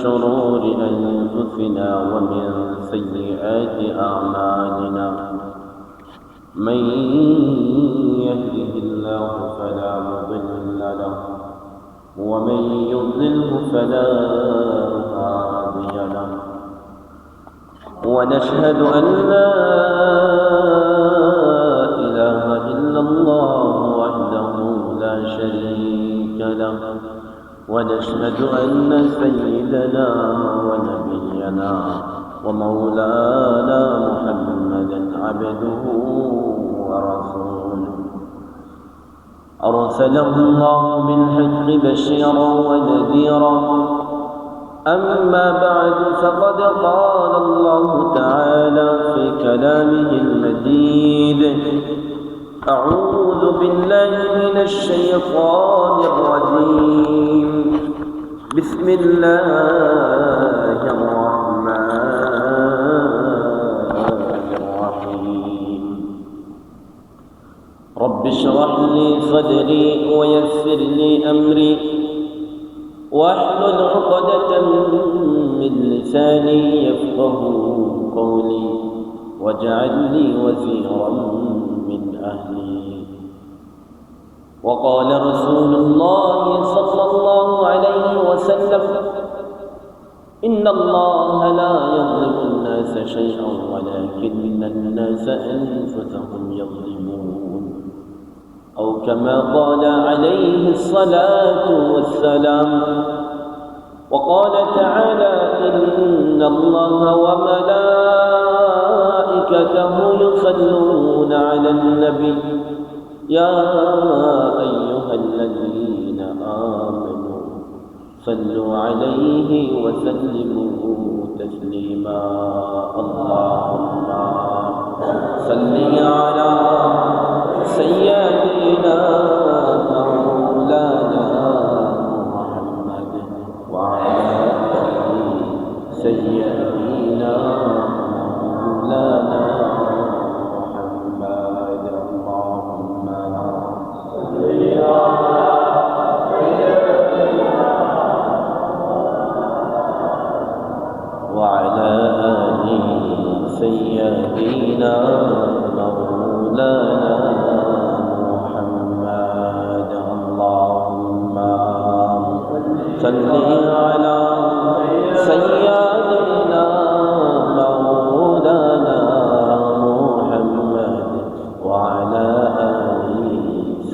شرور أنفسنا ومن سيئات أعمالنا من يهده الله فلا مضل له ومن يضلله فلا هادي له ونشهد أن لا إله إلا الله وحده لا شريك له ونشهد أن سيدنا ونبينا ومولانا محمدا عبده ورسوله أرسله الله بالحق بشيرا ونذيرا أما بعد فقد قال الله تعالى في كلامه المجيد أعوذ بالله من الشيطان الرجيم بسم الله الرحمن الرحيم رب اشرح لي صدري ويسر لي أمري واحلل عقدة من لساني يفقه قولي واجعل لي وزيرا من أهلي وقال رسول الله صلى الله عليه وسلم إن الله لا يظلم الناس شيئا ولكن الناس أنفسهم يظلمون أو كما قال عليه الصلاة والسلام وقال تعالى إن الله وملائكته يصلون على النبي يا أيها الذين آمنوا صلوا عليه وسلموا تسليما اللهم صل على سيدنا مولانا محمد وعلى آله سيدنا مولانا محمد اللهم صل على سيدنا وعلى آله سيدنا مولانا محمد اللهم صل على سيدنا مولانا محمد وعلى آله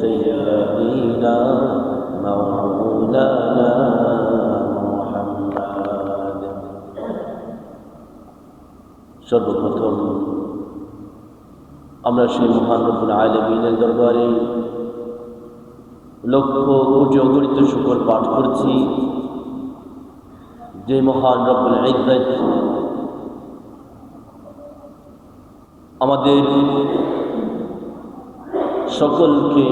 سيدنا مولانا محمد সর্বপ্রথম আমরা সেই মহান রব্বুল আলামিনের দরবারে লক্ষ কোটি অগণিত শুকর পাঠ করছি যে মহান রব্বুল ইজ্জত আমাদের সকলকে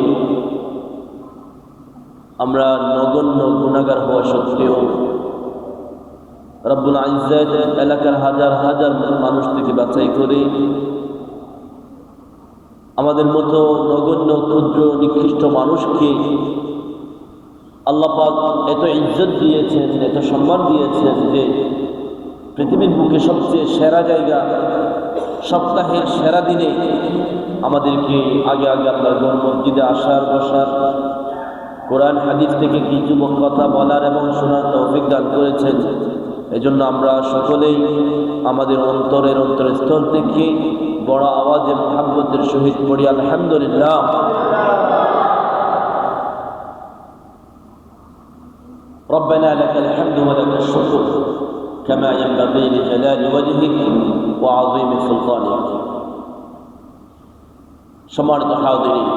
আমরা নগণ্য গুনাহগার হওয়া সত্ত্বেও রব্বুল ইজ্জত এলাকার হাজার হাজার মানুষ থেকে বাছাই করে আমাদের মতো নগণ্য ক্ষুদ্র নিকৃষ্ট মানুষকে আল্লাহ পাক এত ইজ্জত দিয়েছেন, এত সম্মান দিয়েছেন যে পৃথিবীর বুকে সবচেয়ে সেরা জায়গা, সপ্তাহের সেরা দিনে আমাদেরকে আগে আগে আল্লাহর মসজিদে আসার বসার, কোরআন হাদিস থেকে কিছু কথা বলার এবং শোনার তৌফিক দান করেছেন। এজন্য আমরা সকলেই আমাদের অন্তরস্থল থেকে বড় আওয়াজে মুহাব্বতের সহিত পড়ি আলহামদুলিল্লাহ। ربنا لك الحمد ولك الشكر كما ينبغي لجلال وجهك وعظيم سلطانك। সম্মানিত হাজিরিন,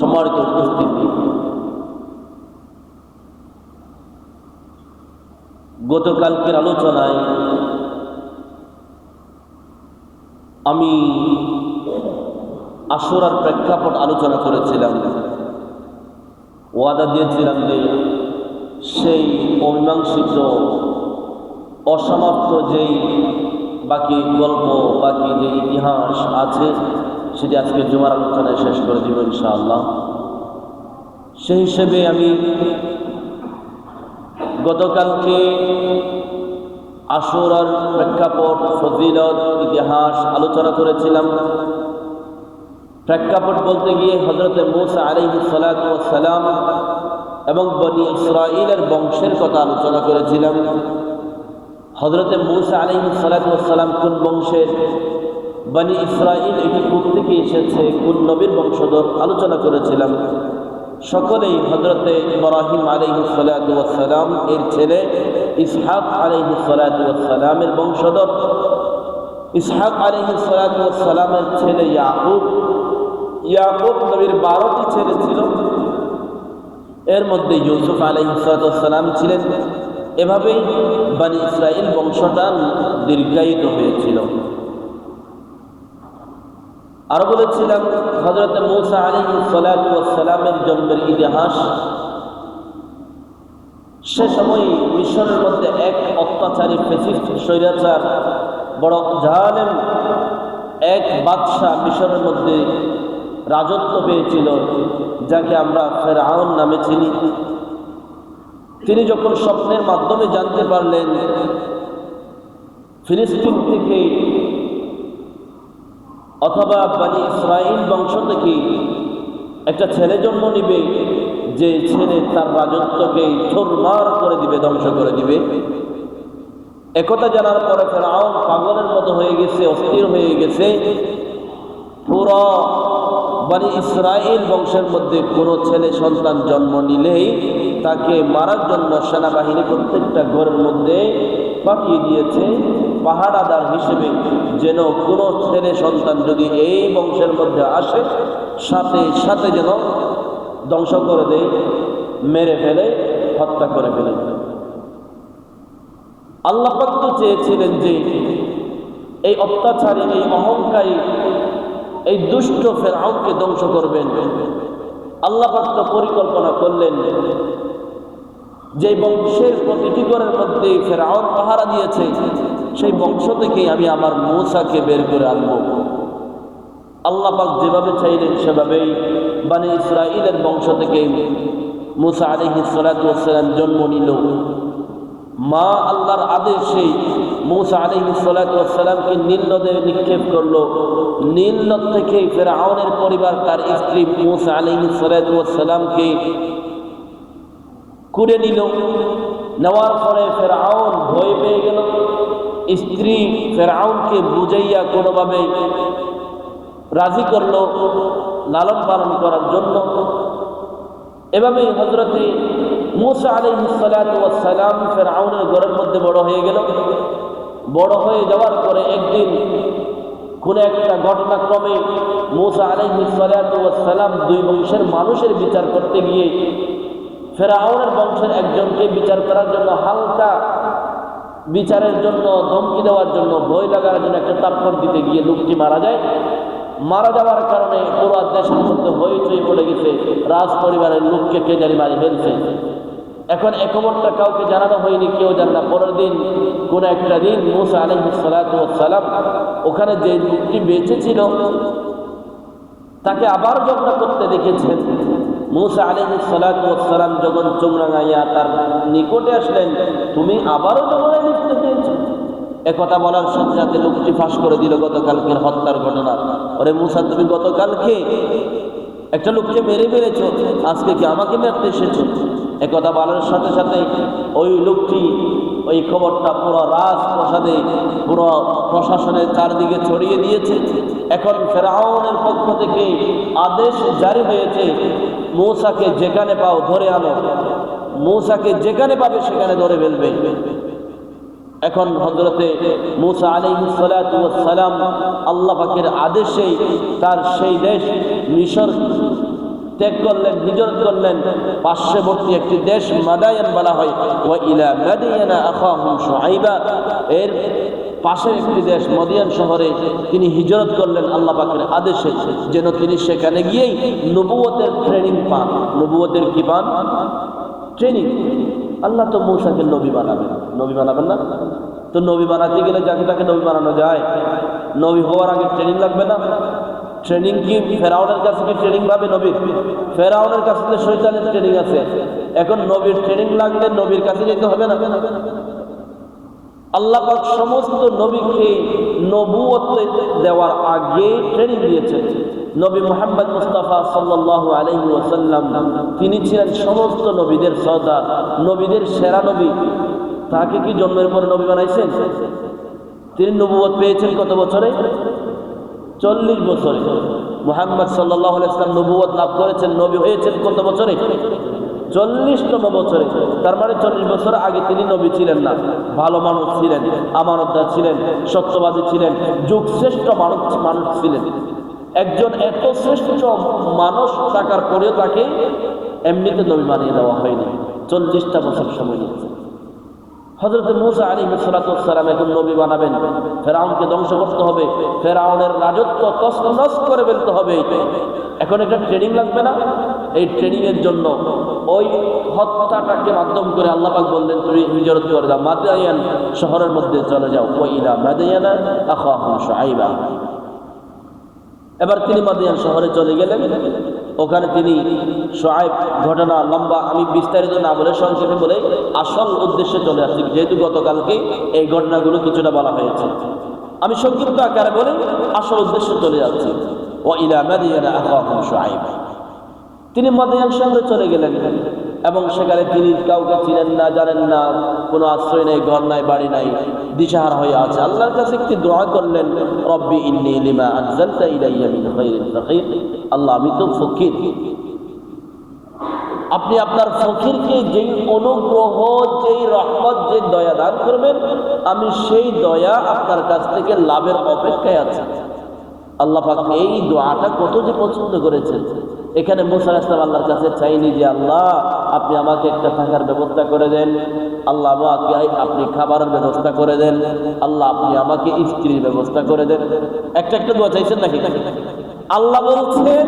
সম্মানিত উপস্থিতি, গতকালকের আলোচনায় আমি আশুরার প্রেক্ষাপট আলোচনা করেছিলাম। ওয়াদা দিয়েছিলাম যে সেই অমীমাংসিত অসমাপ্ত যেই বাকি গল্প, বাকি যে ইতিহাস আছে সেটি আজকে জুমার আলোচনায় শেষ করে দিব ইনশাআল্লাহ। সেই হিসেবে আমি গতকালকে আশুরার প্রেক্ষাপট, ফজিলত, ইতিহাস আলোচনা করেছিলাম। প্রেক্ষাপট বলতে গিয়ে হযরত মূসা আলাইহিস সালাতু ওয়াস সালাম এবং বনি ইসরাঈলের বংশের কথা আলোচনা করেছিলাম। হযরত মূসা আলাইহিস সালাতু ওয়াস সালাম কোন বংশের, বনি ইসরাঈল এটি কোথা থেকে এসেছে, কোন নবীর বংশধর আলোচনা করেছিলাম। সকলেই হযরত ইব্রাহিম আলাইহিস সালাতু ওয়াস সালাম এর ছেলে ইসহাক আলাইহিস সালাতু ওয়াস সালামের বংশধর। ইসহাক আলাইহিস সালাতু ওয়াস সালামের ছেলে ইয়াকুব, ইয়াকুব নবীর 12টি ছেলে ছিল, এর মধ্যে ইউসুফ আলাইহিস সালাতু ওয়াস সালাম ছিলেন। এভাবেই বনি ইসরাঈল বংশটা দীর্ঘায়িত হয়েছিল। আরো বলেছিলাম হযরত মূসা আলাইহিস সালাতু ওয়াস সালামের জন্মের ইতিহাস। সে সময় মিশরের মধ্যে এক অত্যাচারী ফ্যাসিস্ট স্বৈরাচার, বড় জালেম এক বাদশাহ মিশরের মধ্যে রাজত্ব পেয়েছিল, যাকে আমরা ফেরাউন নামে চিনি। তিনি যখন স্বপ্নের মাধ্যমে জানতে পারলেন ফিলিস্তিন থেকে অথবা বনি ইসরাঈল বংশ থেকে একটা ছেলে জন্ম নিবে, যে ছেলে তার রাজত্বকে চুরমার করে দিবে, ধ্বংস করে দিবে, একথা জানার পরে ফেরাউন পাগলের মতো হয়ে গেছে, অস্থির হয়ে গেছে। পুরো বনি ইসরাঈল বংশের মধ্যে কোনো ছেলে সন্তান জন্ম নিলেই তাকে মারার জন্য সেনাবাহিনী প্রত্যেকটা ঘরের মধ্যে পাঠিয়ে দিয়েছে পাহারাদার হিসেবে, যেন কোনো ছেলে সন্তান যদি এই বংশের মধ্যে আসে সাথে সাথে যেন ধ্বংস করে দেয়, মেরে ফেলে, হত্যা করে ফেলে। আল্লাহ পাক তো চেয়েছিলেন যে এই অত্যাচারী, এই অহংকারী, এই দুষ্ট ফেরাউনকে ধ্বংস করবেন। আল্লাহ পাক তো পরিকল্পনা করলেন যে বংশের প্রতিটি ঘরের মধ্যে ফেরাউন পাহারা দিয়েছে, সেই বংশ থেকেই আমি আমার মূসাকে বের করে আনবো। আল্লাহ পাক যেভাবে চাইলেন সেভাবেই বনি ইসরাঈলের বংশ থেকে মূসা আলাইহিস সালাতু ওয়াস সালাম জন্ম নিল। মা আল্লাহর আদেশে মূসা আলাইহিস সালাতু ওয়াস সালামকে নীল নদে নিক্ষেপ করলো। নীল নদ থেকে ফেরাউনের পরিবার তার স্ত্রী মূসা আলাইহিস সালাতু ওয়াস সালামকে কুড়ে নিল। নেওয়ার পরে ফেরাউন ভয় পেয়ে গেল। স্ত্রী ফেরাউনকে বুঝাইয়া কোনোভাবে রাজি করলো লালন পালন করার জন্য। এভাবেই হযরতে মূসা আলাইহিস সালাতু ওয়াস সালাম ফেরাউনের ঘরের মধ্যে বড় হয়ে গেল। বড় হয়ে যাওয়ার পরে একদিন কোন একটা ঘটনাক্রমে মূসা আলাইহিস সালাতু ওয়াস সালাম দুই বংশের মানুষের বিচার করতে গিয়ে ফেরাউনের বংশের একজনকে বিচার করার জন্য, হালকা বিচারের জন্য, ধমকি দেওয়ার জন্য, ভয় লাগার জন্য একটা তাপ্পড় দিতে গিয়ে লোকটি মারা যায়। মারা যাওয়ার কারণে পুরো দেশের মধ্যে হইচই পড়ে গেছে, রাজ পরিবারের লোককে কে জানি মারি ফেলছে। এখন এ খবরটা কাউকে জানানো হয়নি, কেউ জানে না। পরের দিন কোন একটা দিন মূসা আলাইহিস সালাতু ওয়াস সালাম ওখানে যে লোকটি বেঁচে ছিল তাকে আবার ঝগড়া করতে দেখেছেন। মূসা আলাইহিস সালাতু ওয়াস সালাম যখন চুমরাঙাইয়া তার নিকটে আসলেন, তুমি আবারও ঝগড়ায় লিপ্ত হয়েছ। একথা বলার সাথে সাথে লোকটি ফাঁস করে দিল গতকালকের হত্যার ঘটনা। ওরে মূসা, তুমি গতকালকে একটা লোককে মেরে ফেলেছ, আজকে কি আমাকে মারতে এসেছ? একথা বলার সাথে সাথে ওই লোকটি ওই খবরটা পুরো রাজপ্রাসাদে, পুরো প্রশাসনের চারদিকে ছড়িয়ে দিয়েছে। এখন ফেরাউনের পক্ষ থেকে আদেশ জারি হয়েছে, মূসাকে যেখানে পাও ধরে আনো, মূসাকে যেখানে পাবে সেখানে ধরে ফেলবে। এখন হযরতে মূসা আলাইহিস সালাতু ওয়াস সালাম আল্লাহ পাকের আদেশে তার সেই দেশ মিশর ত্যাগ করলেন, হিজরত করলেন। পার্শ্ববর্তী একটি দেশ মাদায়ান বলা হয়, ওয়া ইলা মাদিয়ানা আখাহুম শুআইবা, এর পাশের একটি দেশ মদিয়ান শহরে তিনি হিজরত করলেন আল্লাহ পাকের আদেশে, যেন তিনি সেখানে গিয়েই নবুয়তের ট্রেনিং পান। নবুয়তের কি পান? ট্রেনিং। আল্লাহ তো মূসাকে নবী বানাবেন, নবী বানাবেন না? তো নবী বানাতে গেলে যাকে তাকে নবী বানানো যায়? নবী হওয়ার আগে ট্রেনিং লাগবে না? ট্রেনিং কি ফেরাউনের কাছে কি ট্রেনিং পাবে নবী? ফেরাউনের কাছে তো শয়তানের ট্রেনিং আছে। এখন নবীর ট্রেনিং লাগলে নবীর কাছে যেতে হবে না? আল্লাহ পাক সমস্ত নবীকে নবুয়ত দেওয়ার আগে ট্রেনিং দিয়েছেন। নবী মুহাম্মদ মুস্তাফা সাল্লাল্লাহু আলাইহি ওয়াসাল্লাম তিনি ছিলেন সমস্ত নবীদের সর্দার, নবীদের সেরা নবী। তাকে কি জন্মের পরে নবী বানাইছেন? তিনি নবুয়ত পেয়েছেন কত বছরে? 40 বছরে। মুহাম্মদ সাল্লাল্লাহু আলাইহি ওয়াসাল্লাম নবুয়ত লাভ করেছেন, নবী হয়েছেন কত বছরে? 40তম বছরে। তার মানে 40 বছর আগে তিনি নবী ছিলেন না, ভালো মানুষ ছিলেন, আমানতদার ছিলেন, সত্যবাদী ছিলেন, যুগ শ্রেষ্ঠ মানুষ ছিলেন। একজন এত শ্রেষ্ঠ মানুষ থাকার পরেও তাকে এমনিতে নবী বানিয়ে দেওয়া হয়নি, 40টা বছর সময় নিয়েছে। হযরত মূসা আলাইহিস সালাতু ওয়াস সালাম এখন নবী বানাবেন, ফেরাউনকে ধ্বংস করতে হবে, ফেরাউনের রাজত্ব তছনছ করে ফেলতে হবে। এখন একটা ট্রেনিং লাগবে না? এই ট্রেনিং এর জন্য ওই হত্যাটাকে মাধ্যম করে আল্লাহ পাক বললেন তুমি হিজরত করে যাও, মাদিয়ান শহরের মধ্যে চলে যাও। ওয়া ইলা মাদিয়ানা আখাহুম শুআইবা। এবার তিনি মাদিয়ান শহরে চলে গেলেন। ওখানে তিনি শুআইব, ঘটনা লম্বা, আমি বিস্তারিত না বলে সংক্ষেপে বলে আসল উদ্দেশ্যে চলে আসছি, যেহেতু গতকালকে এই ঘটনাগুলো কিছুটা বলা হয়েছে। আমি সংক্ষিপ্ত আকারে বলে আসল উদ্দেশ্যে চলে যাচ্ছি। ওয়া ইলা মাদিয়ানা আখাহুম শুআইবা। তিনি মাদিয়ান শহরে চলে গেলেন এবং সেখানে তিনি কাউকে চিনেন না, জানেন না, কোনো আশ্রয় নেই, ঘর নাই, বাড়ি নাই, দিশাহারা হয়ে আছে। আল্লাহর কাছে একটি দোয়া করলেন, রব্বি ইন্নী লিমা আনজালতা ইলাইয়া মিন খায়রিন ফাকির। আল্লাহ আমি তো ফকির, আপনি আপনার ফকিরকে যেই অনুগ্রহ, যেই রহমত, যে দয়া দান করবেন, আমি সেই দয়া আপনার কাছ থেকে লাভের অপেক্ষায় আছি। আল্লাহ পাক এই দোয়াটা কত যে পছন্দ করেছেন। এখানে মূসা আলাইহিস সালাম আল্লাহর কাছে চাইনি যে আল্লাহ আপনি আমাকে একটা থাকার ব্যবস্থা করে দেন, আল্লাহ আমাকে আপনি খাবারের ব্যবস্থা করে দেন, আল্লাহ আপনি আমাকে স্ত্রীর ব্যবস্থা করে দেন। একটা একটা দোয়া চাইছেন নাকি? আল্লাহ বলছেন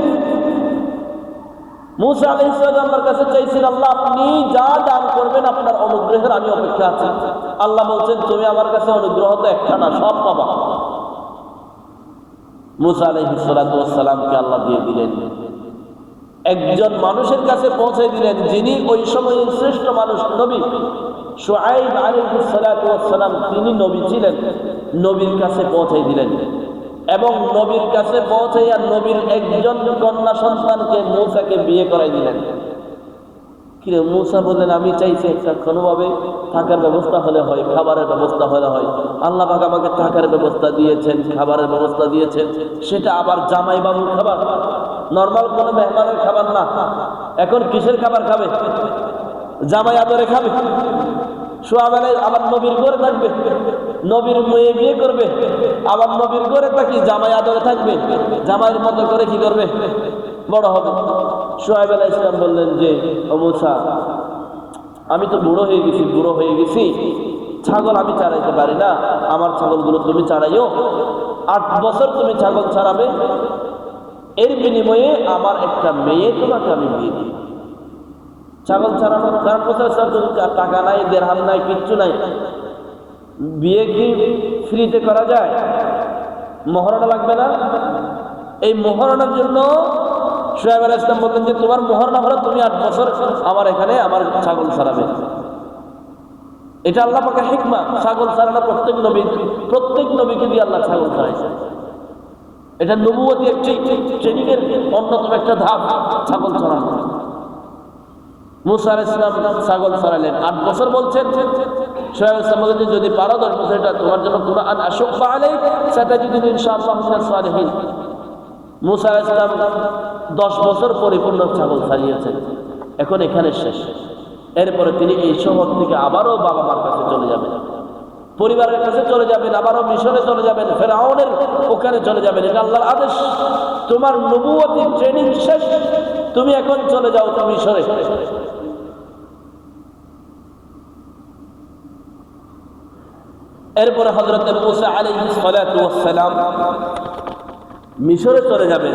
মূসা আলাইহিস সালাম আল্লাহর কাছে চাইছেন আল্লাহ আপনি যা দান করবেন আপনার অনুগ্রহের আমি অপেক্ষা আছি। আল্লাহ বলছেন তুমি আমার কাছে অনুগ্রহ তো একটা না, সব পাবা। মূসা আলাইহিস সালামকে আল্লাহ দিয়ে দিলেন, একজন মানুষের কাছে পৌঁছে দিলেন যিনি ওই সময়ের শ্রেষ্ঠ মানুষ, নবী শুআইব আলাইহিস সালাম। তিনি নবী ছিলেন, নবীর কাছে পৌঁছে দিলেন এবং নবীর কাছে পৌঁছাইয়া নবীর একজন কন্যা সন্তানকে মূসাকে বিয়ে করাই দিলেন। কিরে মূসা বললেন আমি চাইছি একটা কোনোভাবে থাকার ব্যবস্থা হলে হয়, খাবারের ব্যবস্থা হলে হয়। আল্লাহ পাক আমাকে থাকার ব্যবস্থা দিয়েছেন, খাবারের ব্যবস্থা দিয়েছেন, সেটা আবার জামাই বাবুর খাবার, নর্মাল কোনো মেহমানের খাবার না। এখন কিসের খাবার খাবে? জামাই আদরে খাবে। সোয়াবেলায় আবার নবীর ঘরে থাকবে, নবীর মেয়ে বিয়ে করবে, আবার নবীর ঘরে থাকি জামাই আদরে থাকবে, জামাইয়ের মতো করে কি করবে? বড় হবে। শুআইব আলাইহিস সালাম বললেন যে ও মূসা আমি তো বুড়ো হয়ে গেছি, ছাগল আমি চারাইতে পারি না, আমার ছাগলগুলো তুমি চারাইও, 8 বছর তুমি ছাগল ছাড়াবে, এর বিনিময়ে আমার একটা মেয়ে তোমাকে আমি বিয়ে দিই। ছাগল ছাড়ানো 4 বছর টাকা নাই, দেড়হাম নাই, কিচ্ছু নাই। বিয়ে কি ফ্রিতে করা যায়? মহরণা লাগবে না? এই মহরণার জন্য শুআইব আলাইহিস সালাম বললেন যে তোমার মহরণা হলো তুমি 8 বছর আমার এখানে আমার ছাগল ছাড়াবে। এটা আল্লাহ পাকের হিকমা। ছাগল ছাড়ানো প্রত্যেক নবীকে দিয়ে আল্লাহ ছাগল ছাড়াইছে। এটা নবুয়তি একটি ট্রেনিংয়ের অন্যতম একটা ধাপ, ছাগল ছাড়ানো। মূসা আলাইহিস সালাম ছাগল ছাড়ালেন, 8 বছর বলছেন। শুআইব আলাইহিস সালাম বলেন যদি পারো 10 বছর, এটা তোমার জন্য কুরআন আশুফা আলাইক সাতাজিদুনি ইনশাআল্লাহ মিনাস সালিহিন। মূসা আলাইহিস সালাম 10 বছর পরিপূর্ণ ছাগল ছাড়িয়েছেন। এখন এখানে শেষ। এরপরে তিনি এই শহর থেকে আবারও বাবা মার কাছে চলে যাবেন, পরিবারের কাছে চলে যাবেন, আবারও মিশরে চলে যাবেন, ফেরাউনের ওখানে চলে যাবেন। এটা আল্লাহর আদেশ। তোমার নবুয়তি ট্রেনিং শেষ, তুমি এখন চলে যাও তুমি মিশরে। এরপরে হযরত মূসা আলাইহিস সালাতু ওয়াস সালাম মিশরে চলে যাবেন।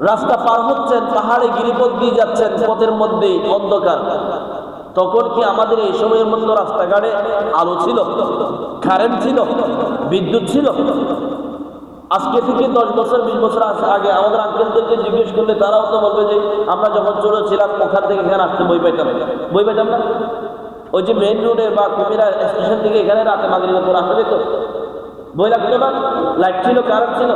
রাস্তা পার হচ্ছেন, পাহাড়ে গিরিপথ দিয়ে যাচ্ছেন, পথের মধ্যে অন্ধকার। তখন কি আমাদের এই সময়ের মতো রাস্তাঘাটে আলো ছিল, কারেন্ট ছিল, বিদ্যুৎ ছিল? আজকে থেকে 10 বছর 20 বছর আগে আমাদের আঙ্কেলদেরকে জিজ্ঞেস করলে তারাও তো বলবে যে আমরা যখন ছোট ছিলাম ওখান থেকে এখানে আসতে বই পাইতাম না। ওই যে মেইন রোডে বা কুমিরা স্টেশন থেকে এখানে রাতে মাগরিবের পর আসতে যেত, বই লাগতো না, লাইট ছিল, কারেন্ট ছিল।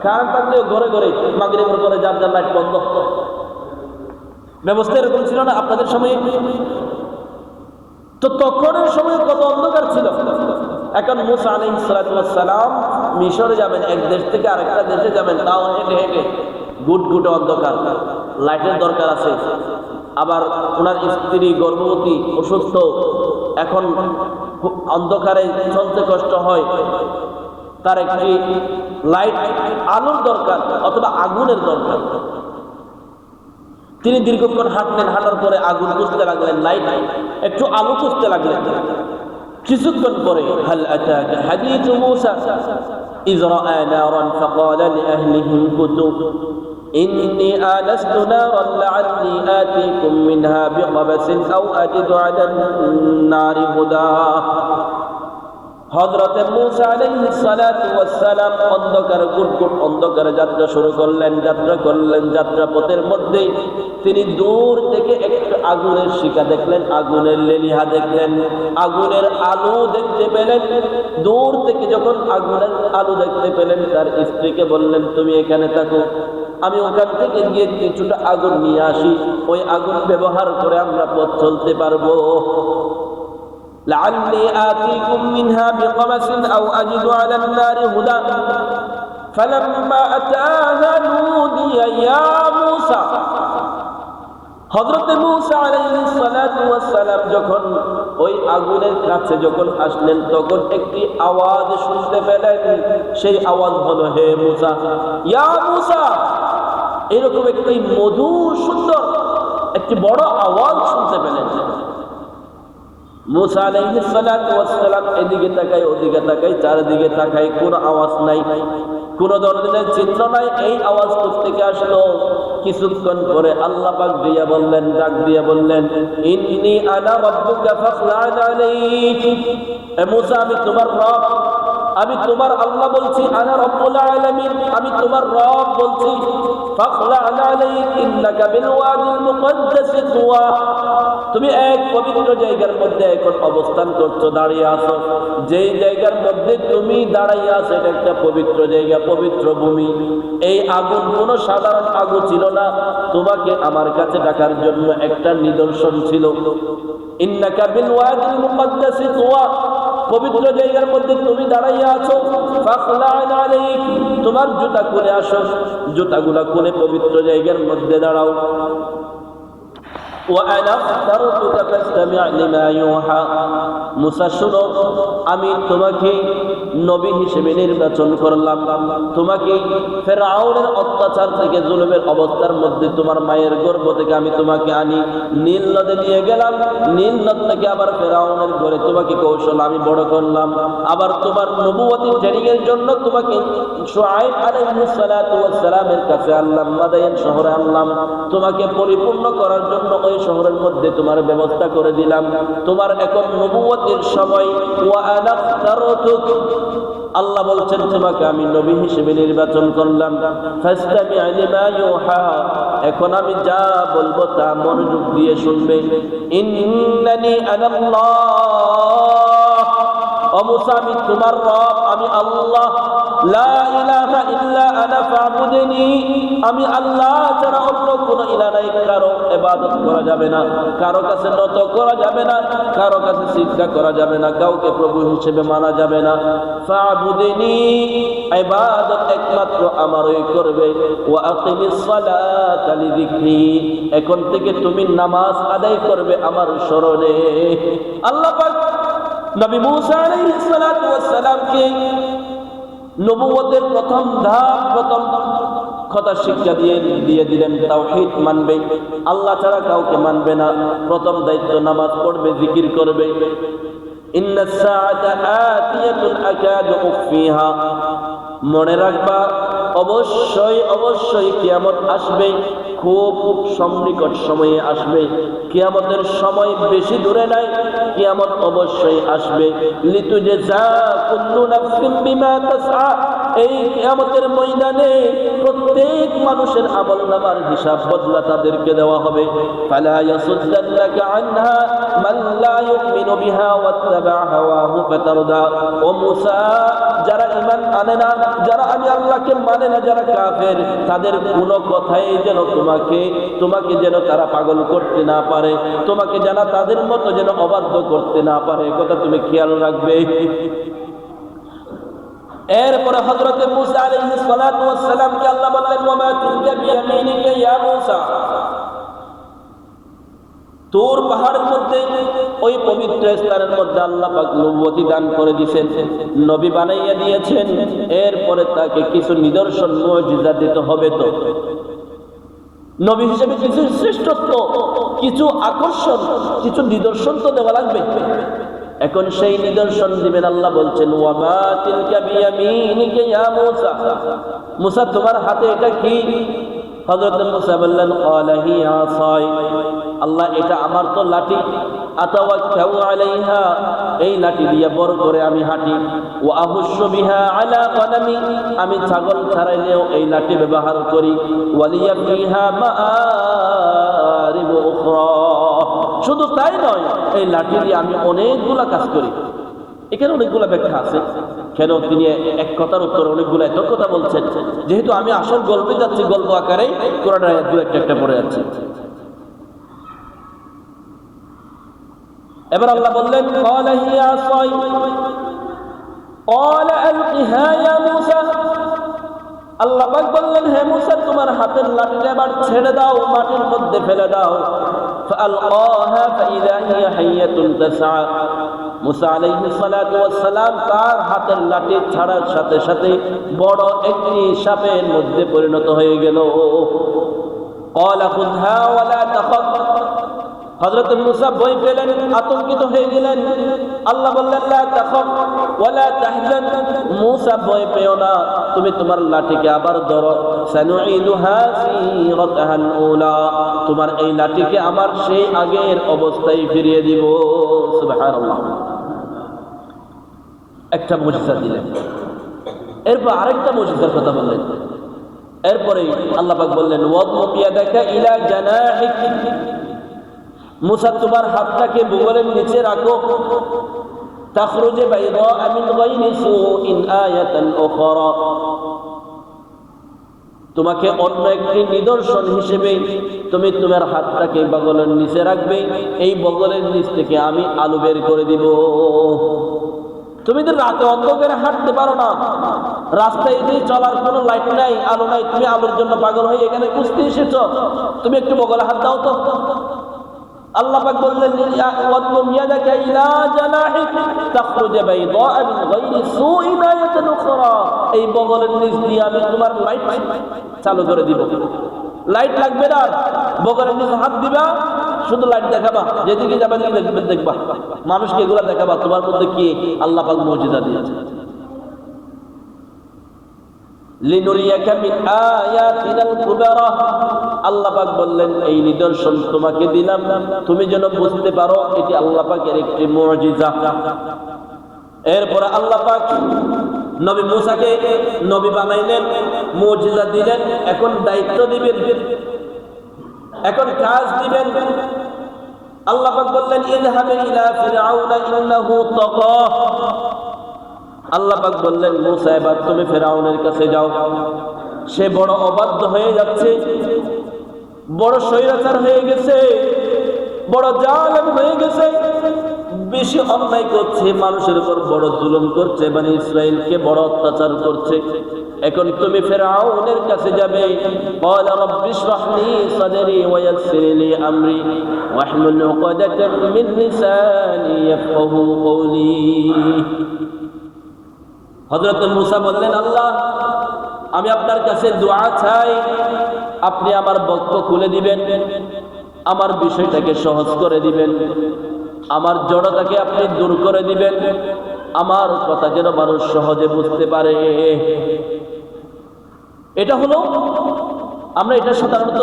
কারেন্ট থাকলেও ঘরে ঘরে মাগরিবের পরে যার যার লাইট বন্ধ। ব্যবস্থা এরকম ছিল না আপনাদের সময়ে? তো তখনের সময় কত অন্ধকার ছিল। এখন মুসা আলাইহিস সালাম মিশরে যাবেন, এক দেশ থেকে আরেকটা দেশে যাবেন, তাও হেঁটে হেঁটে, গুটগুটে অন্ধকার, লাইটের দরকার আছে। আবার ওনার স্ত্রী গর্ভবতী, অসুস্থ, এখন অন্ধকারে চলতে কষ্ট হয়, তার একটি লাইট আলোর দরকার অথবা আগুনের দরকার। তিনি দীর্ঘক্ষণ হাঁটলেন, হাঁটার পরে আগুন খুঁজতে লাগলেন, লাইট একটু আলো খুঁজতে লাগলেন। কিছুক্ষণ পরে হাল আতাকা হাদিসু মূসা ইয রাআ নারান ফাকালা লিআহলিহি কুতু ইন্নী আনাস্তু নারান লাআল্লী আতীকুম মিনহা বিকবাসিন আও আজিদু আলান নারি হুদা। হযরত মূসা আলাইহিস সালাতু ওয়াস সালাম অন্ধকার, গুটগুট অন্ধকারে যাত্রা শুরু করলেন। যাত্রা পথের মধ্যে তিনি দূর থেকে একটু আগুনের শিখা দেখলেন, আগুনের লেলিহা দেখলেন, আগুনের আলো দেখতে পেলেন। দূর থেকে যখন আগুনের আলো দেখতে পেলেন, তার স্ত্রীকে বললেন, তুমি এখানে থাকো, আমি ওখান থেকে গিয়ে কিছুটা আগুন নিয়ে আসি, ওই আগুন ব্যবহার করে আমরা পথ চলতে পারবো। لعلي آتيكم منها بقبس أو أجد على النار هدى فلما أتاها نودي يا موسى। হযরত মূসা আলাইহিস সালাতু ওয়াস সালাম যখন ওই আগুনের কাছে যখন আসলেন, তখন একটি আওয়াজ শুনতে পেলেন। সেই আওয়াজ হলো, হে মূসা, ইয়া মূসা। এরকম একটি মধুর সুন্দর একটি বড় আওয়াজ শুনতে পেলেন। মূসা আলাইহিস সালাতু ওয়াস সালাম এদিকে তাকায়, ওদিকে তাকায়, চারদিকে তাকায়, কোনো আওয়াজ নাই, কোনো ধরনের চিহ্ন নাই। এই আওয়াজ কোত্থেকে আসলো? কিছুক্ষণ পরে আল্লাহ পাক ডাক দিয়া বললেন, ইন্নী আনা রাব্বুকা ফাখলা'ন আলাইক। হে মূসা, আমি তোমার রব, আমি তোমার আল্লাহ বলছি, আনা রাব্বুল আলামিন, আমি তোমার রব বলছি। ফাখলা'ন আলাইক ইন্নাকা বিল ওয়াদিল মুকদ্দাসি তুওয়া। তুমি এক পবিত্র জায়গার মধ্যে এখন অবস্থান করছো, দাঁড়িয়ে আছো। যেই জায়গার মধ্যে তুমি দাঁড়িয়ে আছো এটা একটা পবিত্র জায়গা, পবিত্র ভূমি। এই আগুন কোনো সাধারণ আগুন ছিল না, তোমাকে আমার কাছে ডাকার জন্য একটা নিদর্শন ছিল। ইন্নাকা বিল ওয়াদিল মুকদ্দাসি তুওয়া, পবিত্র জায়গার মধ্যে তুমি দাঁড়িয়ে আছো। ফাখলা'ন আলাইক, তোমার জুতা খুলে আসো, জুতাগুলা খুলে পবিত্র জায়গার মধ্যে দাঁড়াও। وأنا اخترتك فاستمع لما يوحى। মুসা শুনো, আমি তোমাকে নবী হিসেবে নির্বাচন করলাম। তোমাকে ফেরাউনের অত্যাচার থেকে, জুলুমের অবস্থার মধ্যে তোমার মায়ের গর্ভ থেকে আমি তোমাকে আনি, নীল নদে নিয়ে গেলাম। নীল নদ থেকে আবার ফেরাউনের ঘরে তোমাকে কৌশল আমি বড় করলাম। আবার তোমার নবুয়তি ট্রেনিং এর জন্য তোমাকে শুআয়ব আলাইহিস সালাতু ওয়াস সালামের কাছে আনলাম, মাদায়েন শহরে আনলাম। তোমাকে পরিপূর্ণ করার জন্য ওই শহরের মধ্যে তোমার ব্যবস্থা করে দিলাম। তোমার এখন নবুয়তের সময়। ওয়া আনা ইখতারতুক, আল্লাহ বলছেন তোমাকে আমি নবী হিসেবে নির্বাচন করলাম। ফাসতামি' লিমা ইউহা, এখন আমি যা বলবো তা মনোযোগ দিয়ে শুনবে। ইন্নানি আনাল্লাহ, ও মুসা আমি তোমার রব, আমি আল্লাহ। লা ইলাহা ইল্লা আনা ফা'বুদনি, আমি আল্লাহ ছাড়া অন্য কোনো ইলাহ নাই। কারো ইবাদত করা যাবে না, কারো কাছে নত করা যাবে না, কারো কাছে সিজদা করা যাবে না, কাউকে প্রভু হিসেবে মানা যাবে না। ফা'বুদনি, ইবাদত একমাত্র আমারই করবে। ওয়া আকিমিস সালাতা লিযিকরি, এখন থেকে তুমি নামাজ আদায় করবে আমার স্মরণে। আল্লাহ পাক নবী মূসা আলাইহিস সালাতু ওয়াস সালামকে নবুয়তের প্রথম ধাপ, প্রথম কথা শিক্ষা দিয়ে দিলেন, তাওহীদ মানবে, আল্লাহ ছাড়া কাউকে মানবে না। প্রথম দায়িত্ব নামাজ পড়বে, জিকির করবে। ইন্নাস সাআতা আতিয়াতুন আকাদু উখফিহা, মনে রাখবা অবশ্যই অবশ্যই কিয়ামত আসবে, খুব সন্নিকট সময়ে আসবে। কিয়ামতের সময় বেশি দূরে নাই, কিয়ামত অবশ্যই আসবে। লিতুজা কুল্লু নাফসিন বিমা তাসআ, এই কিয়ামতের ময়দানে প্রত্যেক মানুষের আমলনামার হিসাব বদলা তাদেরকে দেওয়া হবে। ফালা ইয়াসুদ্দান্নাকা আনহা মান লা ইউমিনু বিহা ওয়াত্তাবা হাওয়াহু ফাতারদা। ও মূসা, যারা ঈমান আনে না, যারা আমি আল্লাহকে মানে না, যারা কাফের, তাদের কোনো কথাই যেন তোমাকে যেন তারা পাগল করতে না পারে, তোমাকে যেন তাদের মতো যেন অবাধ্য করতে না পারে, কথা তুমি খেয়াল রাখবে। এরপরে হযরত মূসা আলাইহিস সালাতু ওয়াস সালামকে আল্লাহ বললেন, ওয়া মা তুলকা বিয়ামিনিকা ইয়া মূসা। তুর পাহাড়ের মধ্যে ওই পবিত্র স্থানের মধ্যে আল্লাহ পাক নবুয়তি দান করে দিয়েছেন, নবী বানাইয়া দিয়েছেন। এরপরে তাকে কিছু নিদর্শন মুজিজা দিতে হবে। তো নবী হিসেবে কিছু শ্রেষ্ঠত্ব, কিছু আকর্ষণ, কিছু নিদর্শন তো দেওয়া লাগবে। এখন সেই নিদর্শন দিবেন। আল্লাহ বলছেন, ওয়া মা তিলকা বিয়ামিনিকা ইয়া মূসা। মূসা, তোমার হাতে এটা কি? হযরত মূসা বললেন, ক্বালা হিয়া আসাই। আল্লাহ, এটা আমার তো লাঠি। আতাওয়াক্কাউ আলাইহা, এই লাঠি দিয়ে বড় করে আমি হাঁটি। ওয়া আহুশু বিহা আলা গনামি, আমি ছাগল ছাড়াইলেও এই লাঠি ব্যবহার করি। ওয়ালিয়া ফিহা মাআরিবু উখরা, শুধু তাই নয়, এই লাঠি দিয়ে আমি অনেকগুলা কাজ করি। এখানে অনেকগুলা ব্যাখ্যা আছে কেন তিনি এক কথার উত্তরে অনেকগুলো এত কথা বলছেন। যেহেতু আমি আসল গল্পে যাচ্ছি, গল্প আকারে কোরআনের আয়াত দু একটা পড়ে যাচ্ছি। এবার আল্লাহ বললেন, ক্বালা হিয়া আসাই ক্বালা আলকিহা ইয়া মূসা। আল্লাহ পাক বললেন, হে মূসা, তোমার হাতের লাঠিটা এবার ছেড়ে দাও, মাটির মধ্যে ফেলে দাও। ফাআলকাহা ফাইযা হিয়া হাইয়াতুন তাসআ। মূসা আলাইহিস সালাতু ওয়াস সালাম তার হাতের লাঠি ছাড়ার সাথে সাথে বড় একটি সাপের মধ্যে পরিণত হয়ে গেল। ক্বালা খুযহা ওয়া লা তাখাফ। হযরত মূসা ভয় পেলেন, আতঙ্কিত হয়ে গেলেন। আল্লাহ বললেন, লা তাখাফ ওয়া লা তাহজান। মূসা, ভয় পেও না, তুমি তোমার লাঠিকে আবার ধরো। সানুঈদুহা সীরাতাহাল উলা, তোমার এই লাঠিকে আমার সেই আগের অবস্থায় ফিরিয়ে দিব। সুবহানাল্লাহ, একটা মুজিজা দিলেন। এরপর আরেকটা মুজিজার কথা বললেন। এরপরে আল্লাহ পাক বললেন, ওয়াদমু বিয়াদাকা ইলা জানাহিক। মূসা, তোমার হাতটাকে বুগলের নিচে রাখো। তাখরুজু বাইদা মিন গায়রি সুইন আয়াতান উখরা, তোমাকে অন্য একটি নিদর্শন হিসেবে তুমি তোমার হাতটাকে বগলের নিচে রাখবে। এই বগলের নিচ থেকে আমি আলো বের করে দিব। তুমি তো রাতে অন্ধকারে হাঁটতে পারো না, রাস্তায় যে চলার কোনো লাইট নাই, আলো নাই, তুমি আলোর জন্য পাগল হয়ে এখানে খুঁজতে এসেছ, তুমি একটু বগলে হাত দাও তো। আল্লাহ পাক বললেন, ওয়াদমুম ইয়াদাকা ইলা জানাহিক তাখরুজু বাইদা মিন গায়রি সুইন আয়াতান উখরা, এই বগলের নিচ দিয়ে আমি তোমার লাইট চালু করে দিব। লাইট লাগবে না, বগলের নিচে হাত দিবা, শুধু লাইট দেখাবা, যেদিকে যাবে দেখবা, মানুষকে এগুলা দেখাবা তোমার মধ্যে কি আল্লাহ পাক মুজিজা দিয়েছে। লিনুরিয়াকা মিন আয়াতিনাল কুবরা, আল্লাহ পাক বললেন, এই নিদর্শন তোমাকে দিলাম তুমি যেন বুঝতে পারো এটি আল্লাহ পাকের একটি মুজিজা। এরপরে আল্লাহ পাক নবী মূসাকে নবী বানাইলেন, মুজিজা দিলেন। এখন দায়িত্ব দিবেন, এখন কাজ দিবেন। আল্লাহ পাক বললেন, ইযহাব ইলা ফিরআউনা ইন্নাহু তাগা। আল্লাহ পাক বললেন, মূসা, এবার তুমি ফিরআউনের কাছে যাও। সে বড় অবাধ্য হয়ে যাচ্ছে, বড় স্বৈরাচার হয়ে গেছে, বড় জালেম হয়ে গেছে, বেশি অন্যায় করছে, মানুষের উপর বড় জুলুম করছে, বনি ইসরাইলকে বড় অত্যাচার করছে। এখন তুমি ফিরআউনের কাছে যাবে। ক্বালা রাব্বি ইশরাহ লি সাদরি ওয়া ইয়াসসির লি আমরি ওয়াহলুল উকদাতাম মিন লিসানি ইয়াফকাহু কওলি। হযরত মূসা বললেন, আল্লাহ, আমি আপনার কাছে দোয়া চাই, আপনি আমার বক্ষ খুলে দিবেন, আমার বিষয়টাকে সহজ করে দিবেন, আমার জড়তাকে আপনি দূর করে দিবেন, আমার কথা যেন মানুষ সহজে বুঝতে পারে। এটা হলো, আমরা এটা সাধারণত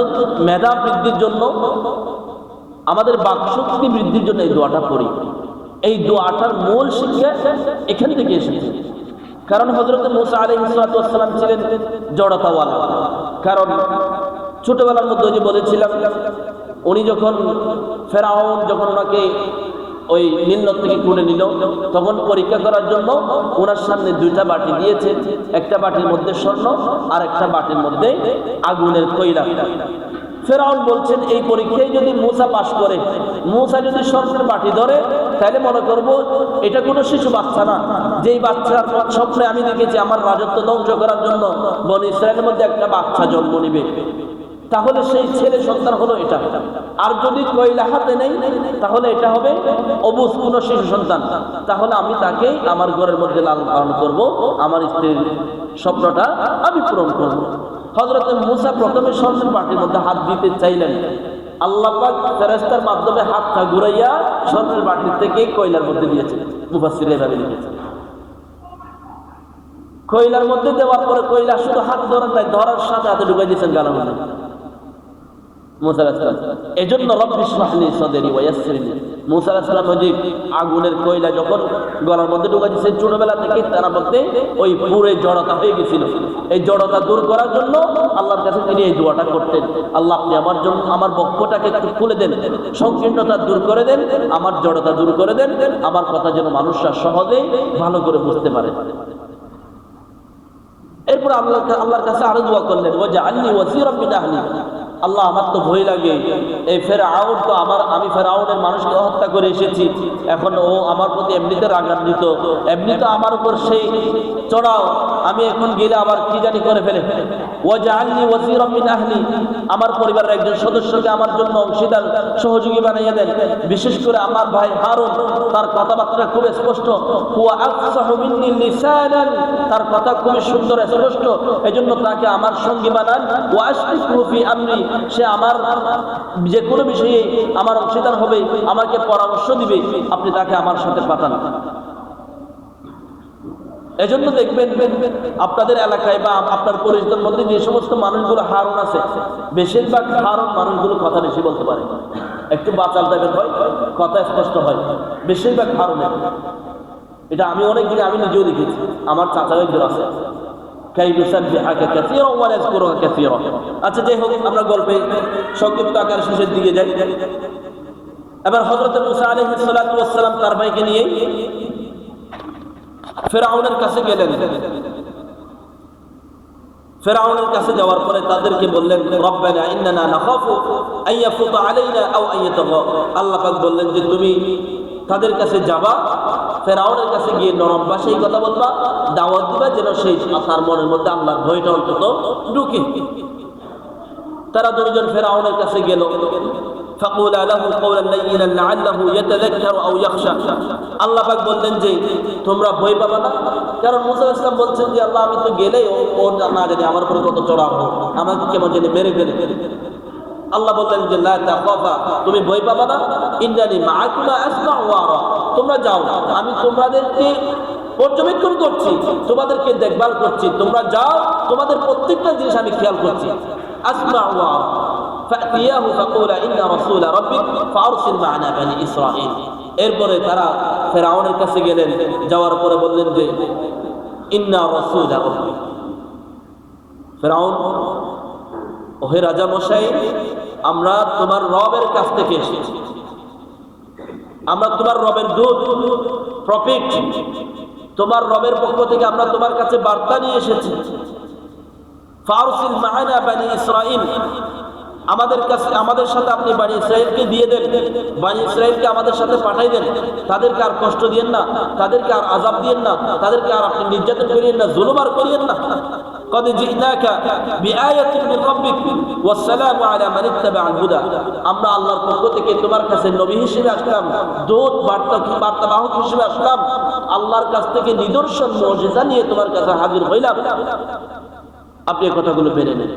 মেধা বৃদ্ধির জন্য, আমাদের বাকশক্তি বৃদ্ধির জন্য এই দোয়াটা পড়ি। এই দোয়াটার মূল শিক্ষা এখান থেকে এসেছে। কারণ হযরত মূসা আলাইহিস সালাম ছিলেন জড়তাওয়ালা। কারণ ছোটবেলার মধ্যে যে বলেছিলাম, উনি যখন ফেরাউন যখন ওনাকে ওই নীল নদ থেকে তুলে নিল, তখন পরীক্ষা করার জন্য ওনার সামনে দুইটা বাটি দিয়েছে। একটা বাটির মধ্যে স্বর্ণ আর একটা বাটির মধ্যে আগুনের কয়লা। ফেরাউন বলছেন এই পরীক্ষায় যদি মূসা পাশ করে, মূসা যদি স্বর্ণের বাটি ধরে, তাহলে মনে করব এটা কোনো শিশু বাচ্চা না, যেই বাচ্চার স্বপ্নে আমি দেখেছি আমার রাজত্ব ধ্বংস করার জন্য বনী ইসরায়েলের মধ্যে একটা বাচ্চা জন্ম নিবে, তাহলে সেই ছেলে সন্তান হলো এটা। আর যদি কয়লা হাতে নেই, তাহলে এটা হবে অবুঝ কোনো শিশু সন্তান। তাহলে আমি তাকে আমার ঘরের মধ্যে লালন পালন করবো, আমার স্ত্রীর স্বপ্নটা আমি পূরণ করবো। হযরত মূসা প্রথমে স্বর্ণের বাটির মধ্যে হাত দিতে চাইলেন, আল্লাহ পাক ফেরেশতার মাধ্যমে হাতটা ঘুরাইয়া স্বর্ণের বাটির থেকে কয়লার মধ্যে দিয়েছে। মুফাসসির এভাবে লিখেছে। কয়লার মধ্যে দেওয়ার পরে কয়লা শুধু হাত ধরার সাথে হাতে ঢুকাই দিয়েছেন গালের মধ্যে মূসা আলাইহিস সালাম। এজন্য রব্বি ইশরাহ লি সাদরি ওয়া ইয়াসসির লি। মূসা আলাইহিস সালাম ওই আগুনের কয়লা যখন গলার মধ্যে ঢুকাই দিয়েছে, ছোটবেলা থেকে তার মধ্যে ওই পুরে জড়তা হয়ে গেছিল। এই জড়তা দূর করার জন্য আল্লাহর কাছে তিনি এই দোয়াটা করতেন, আল্লাহ আপনি আমার জন্য আমার বক্ষটাকে একটু খুলে দেন, সংকীর্ণতা দূর করে দেন, আমার জড়তা দূর করে দেন, আমার কথা যেন মানুষরা সহজে ভালো করে বুঝতে পারে। এরপর আল্লাহর কাছে আরো দোয়া করলেন, ওয়াজআলনি ওয়াসীরাম মিন আহলি। আল্লাহ আমার তো ভয় লাগে, এই ফেরাউন তো আমি ফেরাউনের মানুষকে হত্যা করে এসেছি, এখন ও আমার প্রতি এমনিতে রাগান্বিত, এমনি তো আমার উপর সেই চড়াও, আমি এখন গেলে আবার কি জানি করে ফেলে। ওয়াজআলনি ওয়াসীরাম মিন আহলি, আমার পরিবারের একজন সদস্যকে আমার জন্য অংশীদার সহযোগী বানিয়ে দেন। বিশেষ করে আমার ভাই হারুন, তার কথাবার্তা খুব স্পষ্ট, হুয়া আফসাহু মিন্নি লিসানান, তার কথা খুব সুন্দর স্পষ্ট, এজন্য তাকে আমার সঙ্গী বানান। ওয়া আশরিকহু ফি আমরি, সে আমার যে কোনো বিষয়ে আমার অংশীদার হবে, আমাকে পরামর্শ দিবে, আপনি তাকে আমার সাথে পাঠান। এজন্য দেখবেন আপনাদের এলাকায় বা আপনার পরিচিতের মধ্যে যে সমস্ত মানুষগুলো হারুন আছে, বেশিরভাগ হারুন মানুষগুলো কথা বেশি বলতে পারে, একটু বাচাল টাইপের হয়, কথা স্পষ্ট হয়, বেশিরভাগ হারুনের। এটা আমি অনেকদিন আমি নিজেও দেখেছি, আমার চাচা একজন আছে। আচ্ছা, যাই হোক, আমরা গল্পে সংক্ষিপ্ত আকার শেষের দিকে যাই। এবার হযরত মূসা আলাইহিস সালাতু ওয়াস সালাম তার ভাইকে নিয়ে ফেরাউনের কাছে গেলেন। ফেরাউনের কাছে যাওয়ার পরে তাদেরকে বললেন, রব্বানা ইন্নানা নাখাফু আন ইয়াফুতা আলাইনা আও আন ইয়াতাগা। আল্লাহ পাক বললেন যে তুমি তাদের কাছে যাবা, ফেরাউনের কাছে গিয়ে নরম ভাষায় কথা বলবা, দাওয়াত দিবা, যেন সেই তার মনের মধ্যে আল্লাহর ভয়টা অন্তত ঢুকে। তারা দুজন ফেরাউনের কাছে গেল। ফাকুলা লাহু কাওলান লাইয়িনান লাআল্লাহু ইয়াতাযাক্কারু আও ইয়াখশা। আল্লাহ পাক বললেন যে তোমরা ভয় পাবা না, কারণ মূসা আলাইহিস সালাম বলছেন যে আল্লাহ আমি তো গেলেই ও না জানি আমার উপর কত চড়াও, আমাকে কেমন জানি মেরে ফেলে। আল্লাহ বললেন যে লা তাখাফা, তুমি ভয় পাবা না, ইন্নানি মাআকুমা আসমাউ ওয়া আরা। তোমরা যাও, আমি তোমাদেরকে পর্যবেক্ষণ করছি, তোমাদেরকে দেখভাল করছি, তোমরা যাও, তোমাদের প্রত্যেকটা জিনিস আমি খেয়াল করছি। আসমাউ ওয়া আরা। ফাতিয়াহু ফাকুলা ইন্না রাসূলা রাব্বিক ফাআরসিল মা'না বানি ইসরাঈল। এরপরে তারা ফেরাউনের কাছে গেলেন, যাওয়ার পরে বললেন যে ইন্না রাসূলা রাব্বিক। ফেরাউন, ওহে রাজা মশাই, আমরা তোমার রবের কাছ থেকে এসেছি, আমরা তোমার রবের দূত, প্রফেট, তোমার রবের পক্ষ থেকে আমরা তোমার কাছে বার্তা নিয়ে এসেছি। ফারসিল মা'না বানি ইসরাঈল, আমাদের সাথে আপনি বানি ইসরাঈলকে দিয়ে দেন, বানি ইসরাঈলকে আমাদের সাথে পাঠাই দেন, তাদেরকে আর কষ্ট দিয়েন না, তাদেরকে আর আযাব দিয়েন না, তাদেরকে আর আপনি নির্যাতন করিয়েন না, জুলুম আর করিয়েন না। قد جئناك بآية من ربك والسلام على من اتبع الهدى। আমরা আল্লাহর পক্ষ থেকে তোমার কাছে নবী হিসেবে আসলাম, দূত বার্তাবাহক হিসেবে আসলাম, আল্লাহর কাছ থেকে নিদর্শন মুজিজা নিয়ে তোমার কাছে হাজির হইলাম, আপনি এই কথাগুলো মেনে নেন।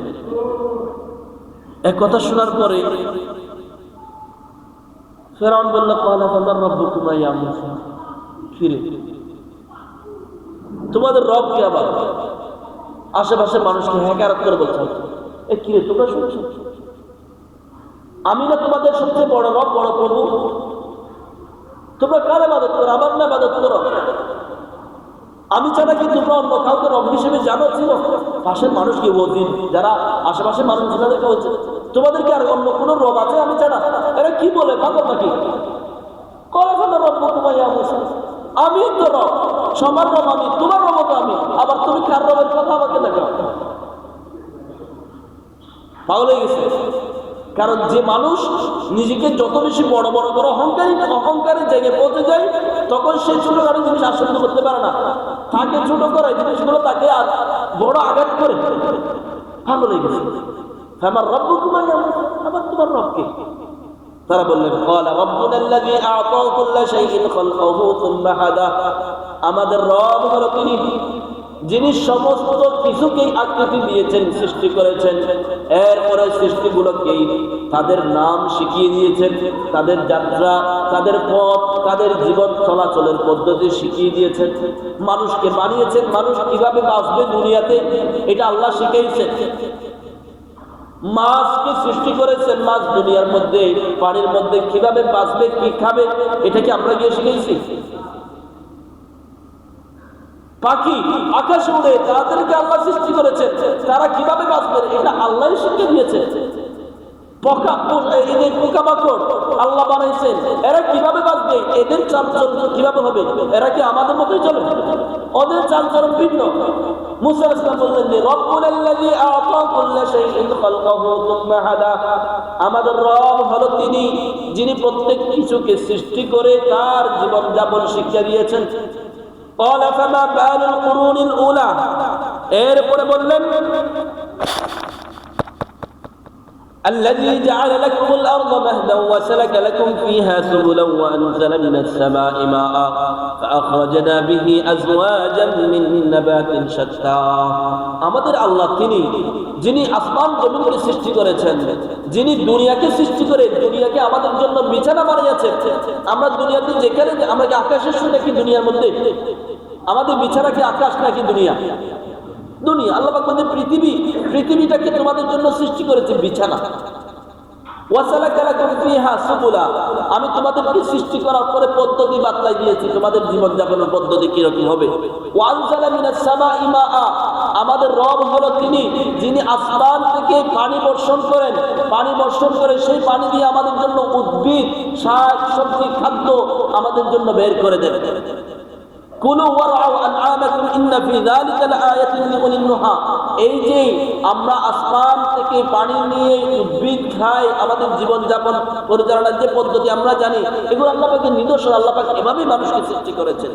এই কথা শোনার পরে ফেরাউন বলল, ক্বালা ফামান রাব্বুকুমা ইয়া মূসা। ফিরে তোমাদের রব কি? আবার আশেপাশে মানুষকে হেকারত করে বলছেন, এ কি রে তোমরা শুনছো? আমি না তোমাদের সবচেয়ে বড় রব, বড় প্রভু? তোমরা কার ইবাদত করো? আমার না ইবাদত করো? আমি ছাড়া কি তোমরা অন্য কাউকে রব হিসেবে জানো? ছিল পাশের মানুষকে ওদিন যারা আশেপাশের মানুষ তাদেরকে হচ্ছে তোমাদেরকে আর অন্য কোনো রব আছে আমি ছাড়া? এরা কি বলে পাগল নাকি? আমি তো রব, সবার রব আমি, তোমার রব তো আমি, আবার তুমি কার রবের কথা আমাকে দেখাও? পাগল হয়ে গেছে। কারণ যে মানুষ নিজেকে যত বেশি বড় বড় করে অহংকারের জায়গায় পৌঁছে যায়, তখন সেই ছোটখাটো জিনিস আসক্ত করতে পারে না, তাকে ছোট করে জিনিসগুলো তাকে বড় আঘাত করে। পাগল হয়ে গেছে। আমার রব তোমার, আবার তোমার রবকে? তারা বললেন আমাদের রব হলো তিনি যিনি সমস্ত কিছুকেই আকৃতি দিয়েছেন, সৃষ্টি করেছেন, এরপরে সৃষ্টিগুলোকেই তাদের নাম শিখিয়ে দিয়েছেন, তাদের যাত্রা, তাদের পথ, তাদের জীবন চলাচলের পদ্ধতি শিখিয়ে দিয়েছেন, মানুষকে বানিয়েছেন, মানুষ কিভাবে বাঁচবে দুনিয়াতে এটা আল্লাহ শিখিয়েছেন। মাছকে সৃষ্টি করেছেন, মাছ দুনিয়ার মধ্যে পানির মধ্যে কিভাবে বাঁচবে, কি খাবে, এটা কি আমরা গিয়ে শিখেছি? পাখি আকাশে উড়ে তাদেরকে আল্লাহ সৃষ্টি করেছেন, তারা কিভাবে বাঁচবে এটা আল্লাহ শিখিয়ে দিয়েছেন। পোকামাকড় আল্লাহ বানাইছেন, এরা কিভাবে বাঁচবে, এদের চালচলন কিভাবে হবে? এরা কি আমাদের মতোই চলে? ওদের চালচলন ভিন্ন। মুসা আলাইহিস সালাম বললেন যে রব্বুনাল্লাযী আ'তা কুল্লা শাইইন খালকাহু সুম্মা হাদা, আমাদের রব হলো তিনি যিনি প্রত্যেক কিছুকে সৃষ্টি করে তার জীবন যাপন শিক্ষা দিয়েছেন। قال فما بال القرون الاولى এরপরে বললেন الذي جعل لكم الارض مهدا وسلك لكم فيها سبلا وانزل من السماء ماء فاخرجنا به ازواجا من نبات شتى আমাদের আল্লাহ তিনি যিনি আসমান জমিনকে সৃষ্টি করেছেন, যিনি দুনিয়াকে সৃষ্টি করে দুনিয়াকে আমাদের জন্য বিছানা বানিয়েছেন। আমরা দুনিয়াতে যেখানে আমরা কি আকাশের সঙ্গে কি দুনিয়ার মধ্যে আমাদের বিছানা কি আকাশ নাকি দুনিয়া? দুনিয়া। আল্লাহ পাক বলেন পৃথিবীটাকে তোমাদের জন্য সৃষ্টি করেছে বিছানা। ওয়াসালাকা লাকুম ফিহা সুবুলা, আমি তোমাদেরকে সৃষ্টি করার পরে পদ্ধতি বাতলাই দিয়েছি, তোমাদের জীবন যাপনের পদ্ধতি কিরকম হবে। ওয়ানজালা মিনাস সামাই মাআ, আমাদের রব হলো তিনি যিনি আসমান থেকে পানি বর্ষণ করেন, পানি বর্ষণ করে সেই পানি দিয়ে আমাদের জন্য উদ্ভিদ, শাক সবজি, খাদ্য আমাদের জন্য বের করে দেন। কুলু ওয়ারআউ আনআমাকুম ইন্না ফি যালিকা লাআয়াতিন লিউলিন নুহা, এই যে আমরা আসমান থেকে পানি নিয়ে উদ্ভিদ খাই, আমাদের জীবন যাপন পরিচালনার যে পদ্ধতি আমরা জানি, এগুলো আল্লাহ পাকের নিদর্শন। আল্লাহ পাক এভাবেই মানুষকে সৃষ্টি করেছেন।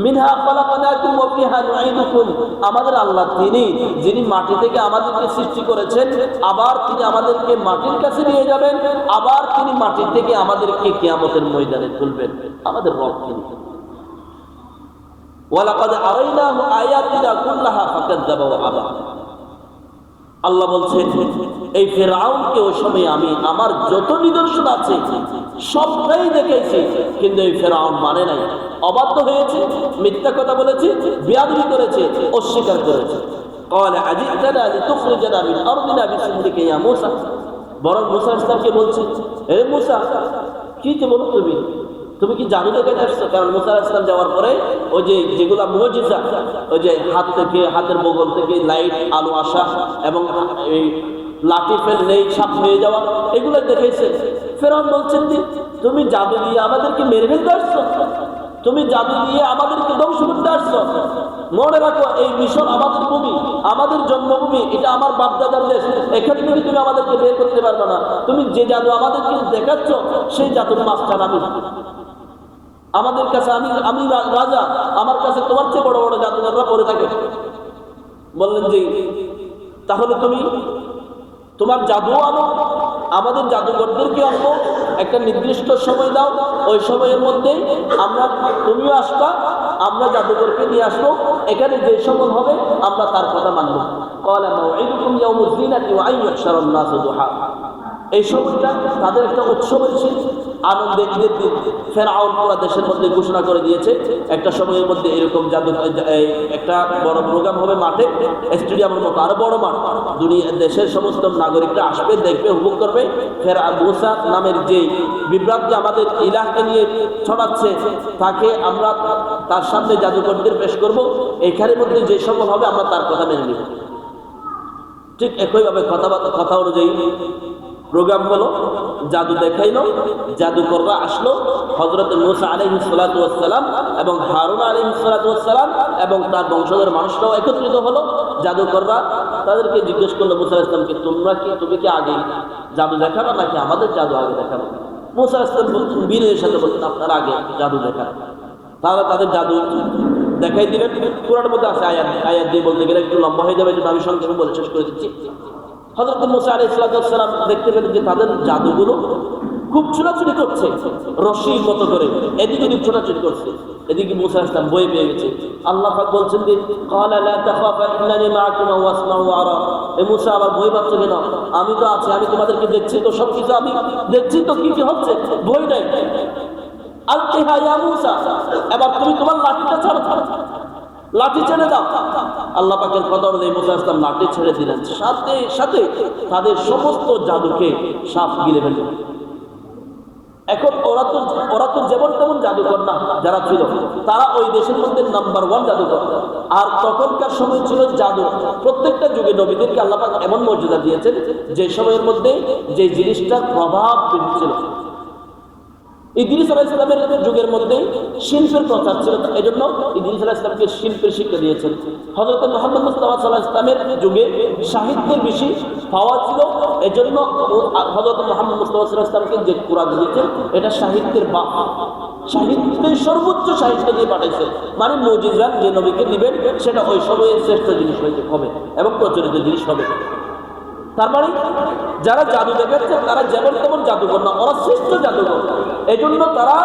মিনহা খালাকনাকুম ওয়া ফিহা নুঈদুকুম, আমাদের আল্লাহ তিনি যিনি মাটি থেকে আমাদেরকে সৃষ্টি করেছেন, আবার তিনি আমাদেরকে মাটির কাছে নিয়ে যাবেন, আবার তিনি মাটি থেকে আমাদেরকে কিয়ামতের ময়দানে তুলবেন। আমাদের রব তিনি। ওয়ালাকাদ আরাইনাহু আয়াতিনা কুল্লাহা ফাকাযযাবা ওয়া আবা, আল্লাহ বলছেন এই ফিরআউনকে ওই সময় আমি আমার যত নিদর্শন আছে সবটাই দেখাইছি, কিন্তু এই ফিরআউন মানে নাই, অবাধ্য হয়েছে, মিথ্যা কথা বলেছে, বেয়াদবি করেছে, অস্বীকার করেছে। ক্বালা আজিতানা লিতুখরিজানা মিন আরদিনা বিসিহরিকা ইয়া মূসা, বরং মূসা ইসলামকে বলছে, হে মূসা কি যে বলো তুমি কি জাদু দেখাতে আসছো? কারণ মূসা আলাইহিস সালাম যাওয়ার পরে ওই যে যেগুলা মুজিজা, ওই যে হাতের বগল থেকে লাইট আলো আসা এবং এই লাঠি ফেললেই সাপ হয়ে যাওয়া, এগুলো দেখেছে। ফেরাউন বলছেন যে তুমি জাদু দিয়ে আমাদেরকে মেরে ফেলতে আসছো, তুমি জাদু দিয়ে আমাদেরকে ধ্বংস করতে আসছো। মনে রাখো এই মিশর আমাদের ভূমি, আমাদের জন্মভূমি, এটা আমার বাপদাদার দেশ, এখান থেকে তুমি আমাদেরকে বের করতে পারবে না। তুমি যে জাদু আমাদেরকে দেখাচ্ছ সেই জাদুর মাস্টার আমি, আমাদের কাছে আমি রাজা, আমার কাছে তোমার চেয়ে বড় বড় জাদুঘররা পড়ে থাকে। বললেন যে তাহলে তুমি তোমার জাদু আনো, আমাদের জাদুঘরদেরকে আনবো, একটা নির্দিষ্ট সময় দাও, ওই সময়ের মধ্যে তুমিও আসবা, আমরা জাদুঘরকে নিয়ে আসবো, এখানে যে সময় হবে আমরা তার কথা মানবো। ক্বালা মাউঈদুকুম ইয়াউমুজ যিনাতি ওয়া আন ইউহশারান নাসু দুহা, এই সময়টা তাদের একটা উৎসবের ছিল, আনন্দে ঈদের দিন ফেরাউন পুরো দেশের মধ্যে ঘোষণা করে দিয়েছে একটা সময়ের মধ্যে এরকম জাদু একটা বড় প্রোগ্রাম হবে মাঠে, স্টেডিয়ামের মতো আরো বড় মাঠ, দুনিয়া দেশের সমস্ত নাগরিকরা আসবে, দেখবে, হুকুম করবে। মুসা নামের যে বিভ্রান্তি আমাদের ইলাহকে নিয়ে ছড়াচ্ছে তাকে আমরা তার সামনে জাদুকরদের পেশ করব, এখানের মধ্যে যে সম্ভব হবে আমরা তার কথা মেনে নিব। ঠিক একইভাবে কথা অনুযায়ী প্রোগ্রাম হলো, জাদু দেখাইলো, জাদুকররা আসলো, হযরত মূসা আলাইহিস সালাতু ওয়াস সালাম এবং হারুন আলাইহিস সালাতু ওয়াস সালাম এবং তার বংশধর মানুষরাও একত্রিত হলো। জাদুকররা তাদেরকে জিজ্ঞেস করলো মূসা আলাইহিস সালামকে, তুমি কি আগে জাদু দেখাবে নাকি আমাদের জাদু আগে দেখাবে? মূসা আলাইহিস সালাম বিনয়ের সাথে বলতেন, আপনারা আগে জাদু দেখান। তারা তাদের জাদু দেখাই দিলেন। কোরআনের মধ্যে আছে আয়াত দিয়ে বলতে গেলে একটু লম্বা হয়ে যাবে, কিন্তু আমি সংক্ষেপে বলে শেষ করে দিচ্ছি। হযরত মূসা আলাইহিস সালাম দেখতে পেলেন যে তাদের জাদুগুলো খুব ছোটাছুটি করছে, রশির মতো করে এদিক ওদিক ছোটাছুটি করছে। এদিকে মূসা আলাইহিস সালাম বই পেয়ে গেছে। আল্লাহ পাক বলছেন যে ক্বালা লা তাখাফা ইন্নানি মাআকুমা ওয়াসমাউ ওয়া আরা, এ মূসা আবার ভয় পাচ্ছ কেন? আমি তো আছি, আমি তোমাদেরকে দেখছি তো, সবকিছু আমি দেখছি তো কি কি হচ্ছে, ভয় নাই। আলকিহা ইয়া মূসা, এবার তুমি তোমার লাঠিটা ছাড়ো, লাঠি ছেড়ে দাও। আল্লাহ পাকের কথা অনুযায়ী মূসা আলাইহিস সালাম লাঠি ছেড়ে দিলেন, সাথে সাথে তাদের সমস্ত জাদুকে সাপ গিলে ফেলল। এখন ওরা তো যেমন তেমন জাদুকর না, যারা ছিল তারা ওই দেশের মধ্যে নাম্বার 1 জাদুকর। আর তখনকার সময় ছিল জাদু, প্রত্যেকটা যুগে নবীদেরকে আল্লাহ পাক এমন মর্যাদা দিয়েছেন যে সময়ের মধ্যে যে জিনিসটার প্রভাব ছিল। ইদ্রিস আলাইহিস সালামের যুগের মধ্যে শিল্পের প্রচার ছিল, এজন্য ইদ্রিস আলাইহিস সালামকে শিল্পের শিক্ষা দিয়েছেন। হযরত মুহাম্মদ মুস্তাফা সাল্লাল্লাহু আলাইহি ওয়াসাল্লামের যুগে সাহিত্যের বেশি পাওয়া ছিল, এজন্য হযরত মুহাম্মদ মুস্তাফা সাল্লাল্লাহু আলাইহি ওয়াসাল্লামকে যে কুরআন দিয়েছেন এটা সাহিত্যের বাপ, সাহিত্যের সর্বোচ্চ সাহিত্য দিয়ে পাঠাইছে। মানে মুজিজা যে নবীকে দিবেন সেটা ওই সময়ের শ্রেষ্ঠ জিনিস হবে এবং প্রচলিত জিনিস হবে। তার মানে যারা জাদু দেখাচ্ছে তারা যেমন তেমন জাদুকর না, ওরা শ্রেষ্ঠ জাদুকর। এই জন্য তারা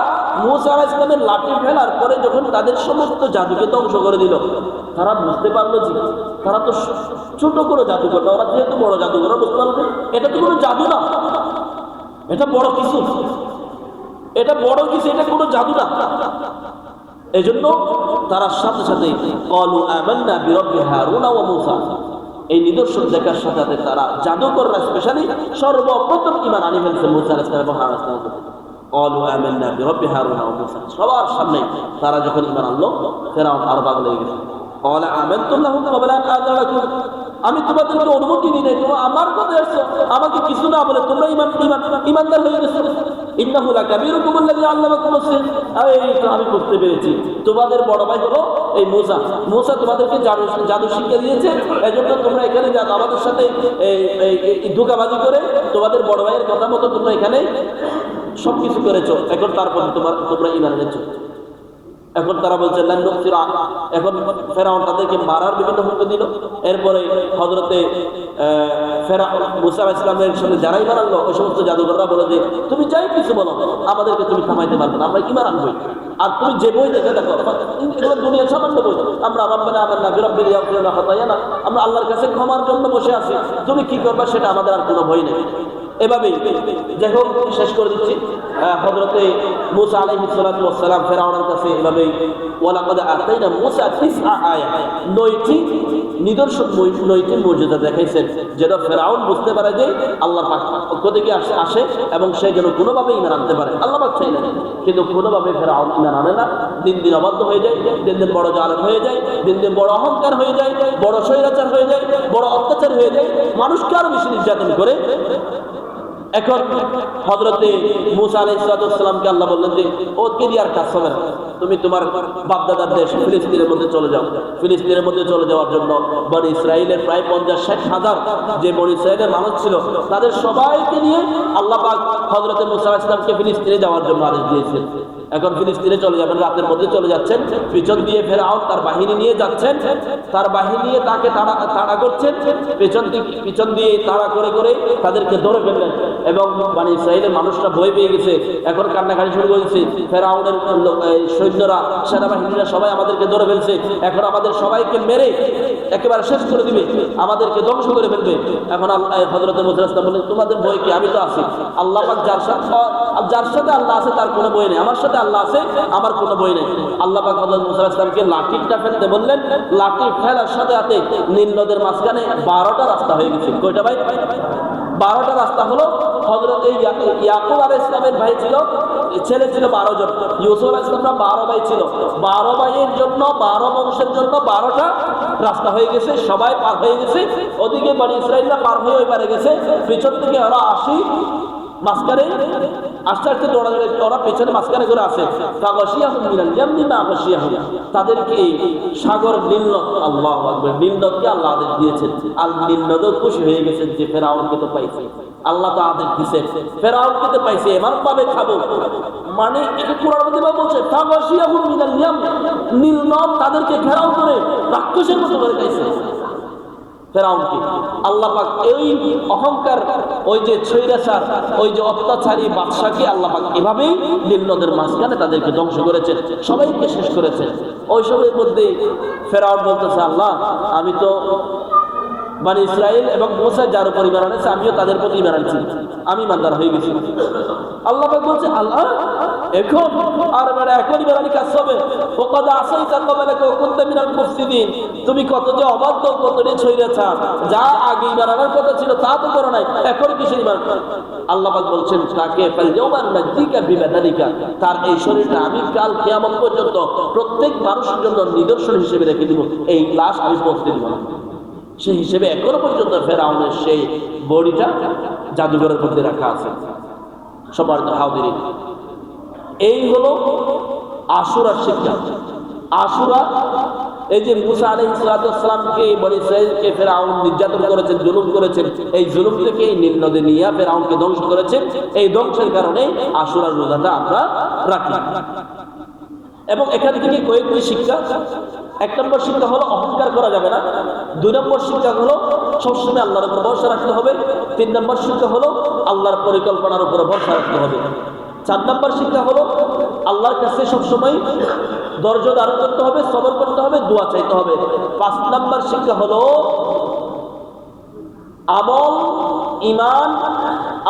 মূসা আলাইহিস সালামের লাঠি ফেলার পরে যখন তাদের সমস্ত জাদুকে ধ্বংস করে দিল, তারা বুঝতে পারলো যে তারা তো ছোট কোনো জাদুকর না, ওরা যেহেতু বড় জাদুকর, বুঝতে পারলো যে এটা তো কোনো জাদু না, এটা বড় কিছু, এটা বড় কিছু, এটা কোনো জাদু না। এই জন্য তারা সাথে সাথে ক্বালু আমান্না বিরাব্বি হারুন ওয়া মূসা, এই নিদর্শন দেখার সাথে তারা জাদুকররা স্পেশালি সর্বপ্রথম ঈমান আনি ফেলছে মূসা আলাইহিস সালাম এবং হারুন আলাইহিস সালাম। ক্বালু আমান্না বিরাব্বি হারুন ওয়া মূসা, সবার সামনে তারা যখন ঈমান আনলো, ফেরাউন আর পাগল হয়ে গেছে। ক্বালা আমানতু লাহু ক্বাবলা আন আযরাকুম, আমি তোমাদেরকে অনুমতি দিই নাই, তোমরা আমার কথা এসেছো, আমাকে কিছু না বলে তোমরা ঈমানদার হয়ে গেছো। ইন্নাহু লাকাবীরুকুম আল্লাযী আল্লামাকুমুস সিহর, এই তো আমি বুঝতে পেরেছি তোমাদের বড় ভাই হলো এই মূসা তোমাদেরকে জাদু শিক্ষা দিয়েছে, এজন্য তোমরা এখানে আমাদের সাথে এই ধোঁকাবাজি করে তোমাদের বড় ভাইয়ের কথা মতো তোমরা এখানে সবকিছু করেছো। এখন তারপর তোমরা ঈমান এনেছো। এখন তারা বলছে এখন ফেরাউন তাদেরকে মারার বিভিন্ন হুকুম দিল। এরপরে হযরতে মূসা আলাইহিস সালামের সঙ্গে যারাই ঈমান আনলো ওই সমস্ত জাদুকররা বলে যে তুমি যাই কিছু বলো, আমাদেরকে তুমি থামাইতে পারবে না, আমরা ঈমান আনবই। আর তুমি যে বই দেখে দেখো, এগুলো দুনিয়ার সামান্য বই, আমরা রাব্বানা আমান্না বিরাব্বিল ইয়াগফির লানা খাতায়ানা, আমরা আল্লাহর কাছে ক্ষমার জন্য বসে আছি, তুমি কি করবা সেটা আমাদের আর কোনো ভয় নেই। এভাবেই যাই হোক শেষ করে দিচ্ছি। হযরতে মূসা আলাইহিস সালাতু ওয়াস সালাম ফেরাউনের কাছে এভাবেই ওয়ালাকাদ আতাইনা মূসা 9 আয়াত, 9টি নিদর্শন, 9টি মুজিজা দেখাইছেন, যেটা ফেরাউন বুঝতে পারে যে আল্লাহর পক্ষ থেকে আসে এবং সে যেন কোনোভাবে ঈমান আনতে পারে। আল্লাহ পাক চাইলেন, কিন্তু কোনোভাবে ফেরাউন ঈমান আনে না, দিন দিন অবাধ্য হয়ে যায়, দিন দিন বড় জালেম হয়ে যায়, দিন দিন বড় অহংকার হয়ে যায়, বড় স্বৈরাচার হয়ে যায়, বড় অত্যাচার হয়ে যায়, মানুষকে আরো বেশি নির্যাতন করে। এখন হযরতে মূসা আলাইহিস সালামকে আল্লাহ বললেন যে ওকে দিয়ে আর কাজ হবে না, তুমি তোমার বাপদাদার দেশ ফিলিস্তিনের মধ্যে চলে যাও। ফিলিস্তিনের মধ্যে চলে যাওয়ার জন্য বনি ইসরাইলের প্রায় 50-60 হাজার যে বনি ইসরাইলের মানুষ ছিল তাদের সবাইকে নিয়ে আল্লাহ পাক হযরতে মূসা আলাইহিস সালামকে ফিলিস্তিনে যাওয়ার জন্য আদেশ দিয়েছেন। এখন ফিলিস্তিনে চলে যাবেন, রাতের মধ্যে চলে যাচ্ছেন, পিছন দিয়ে ফেরাউন তার বাহিনী নিয়ে যাচ্ছেন, তার বাহিনী নিয়ে তাকে তাড়া করছেন, পিছন দিয়ে তাড়া করে তাদেরকে ধরে ফেললেন। এবং বনী ইসরাইলের মানুষরা ভয় পেয়ে গেছে, এখন কান্নাকাটি শুরু করেছে। ফেরাউনের সৈন্যরা, সেনাবাহিনীরা সবাই আমাদেরকে ধরে ফেলছে, এখন আমাদের সবাইকে মেরে একেবারে শেষ করে দিবে, আমাদেরকে ধ্বংস করে ফেলবে। এখন আল্লাহ হযরত মুসা আলাইহিস সালাম বললেন, তোমাদের ভয় কি? আমি তো আছি। আল্লাহ পাক যার সাথে আল্লাহ আছে তার কোনো ভয় নেই, আমার সাথে আল্লাহ আছে, আমার কোনো ভয় নেই। আল্লাহ পাক হযরত মুসা আলাইহিস সালামকে লাঠিটা ফেলতে বললেন, লাঠি ফেলার সাথে সাথে নীল নদের মাঝখানে 12টা রাস্তা হয়ে গেছে। কয়টা ভাই? 12টা রাস্তা হলো। হযরত ইয়াকুব আলাইহিস সালামের ভাই ছিল, ছেলে ছিল 12 জন। ইউসুফ আলাইহিস সালাম 12 ভাই ছিল, 12 ভাইয়ের জন্য, 12 বংশের জন্য 12টা রাস্তা হয়ে গেছে, সবাই পার হয়ে গেছে। ওদিকে বনী ইসরাইলরা পার হয়ে ওই পারে গেছে, পিছন থেকে ওরা আসি মাঝখানে আস্তে আস্তে দৌড়াদৌড়ি, ওরা পেছনে মাঝখানে করে আসে। তাদেরকে সাগর নীলনদ, আল্লাহু আকবার, নীলনদকে আল্লাহ আদেশ দিয়েছেন। আর নীলনদও খুশি হয়ে গেছেন যে ফেরাউনকে তো পাইছে, আল্লাহ তো আদেশ দিয়েছে, ফেরাউনকে তো পাইছে, এমন ভাবে খাবো। মানে এটা কোরআন মধ্যে বলছে নীলনদ তাদেরকে ঘেরাও করে রাক্ষসের মতো করে খাইছে ফেরাউনকে। আল্লাহ পাক এই অহংকার, ওই যে ছৈরাচার, ওই যে অত্যাচারী বাদশাকে আল্লাহ পাক এভাবেই নীল নদের মাঝখানে তাদেরকে ধ্বংস করেছেন, সবাইকে শেষ করেছেন। ওই সবের মধ্যে ফেরাউন বলতেছে, আল্লাহ আমি তো বনী ইসরাইল এবং মুসা যার উপর ঈমান আনছে আমিও তাদের প্রতি ঈমান আনছি, আমি ইমানদার হয়ে গেছি। আল্লাহ পাক বলছে, আল্লাহ এখন আর মানে এখন ইমানি কাজ হবে। ওয়াকাদ আসাইতা ক্বাবলাকা ওয়া কুনতা মিনাল মুফসিদিন, তুমি কত যে অবাধ্য, কতটি ছইরেছা, যা আগে ঈমান আনার কথা ছিল তা তো করো নাই, এখন কিসের ঈমান? আল্লাহ পাক বলছেন তাকে ফাল ইয়াওমা নাজিকা বিবাদানিকা, তার এই শরীরটা আমি কাল কিয়ামত পর্যন্ত প্রত্যেক মানুষের জন্য নিদর্শন হিসেবে রেখে দিব, এই লাশ আমি পৌঁছে দিব না। সেই হিসেবে এখনো পর্যন্ত ফেরাউনের সেই বডিটা জাদুঘরের মধ্যে রাখা আছে। সম্মানিত হাজিরিন, এই হলো আশুরার শিক্ষা। আশুরা, এই যে মুসা আলাইহিস সালামকে বনী ইসরাইলকে ফেরাউন নির্যাতন করেছেন, জুলুম করেছেন, এই জুলুম থেকে নীল নদে নিয়ে ফেরাউনকে ধ্বংস করেছেন। এই ধ্বংসের কারণে আশুরার রোজাটা আমরা রাখি। এবং এখান থেকে কয়েকটি শিক্ষা। 1 নম্বর শিক্ষা হলো অহংকার করা যাবে না। 2 নম্বর শিক্ষা হলো সবসময় আল্লাহর উপর ভরসা রাখতে হবে। 3 নম্বর শিক্ষা হলো আল্লাহর পরিকল্পনার উপর ভরসা রাখতে হবে। 4 নম্বর শিক্ষা হলো আল্লাহর কাছে সবসময় ধৈর্য ধারণ করতে হবে, সবর করতে হবে, দোয়া চাইতে হবে। 5 নম্বর শিক্ষা হলো আমল, ঈমান,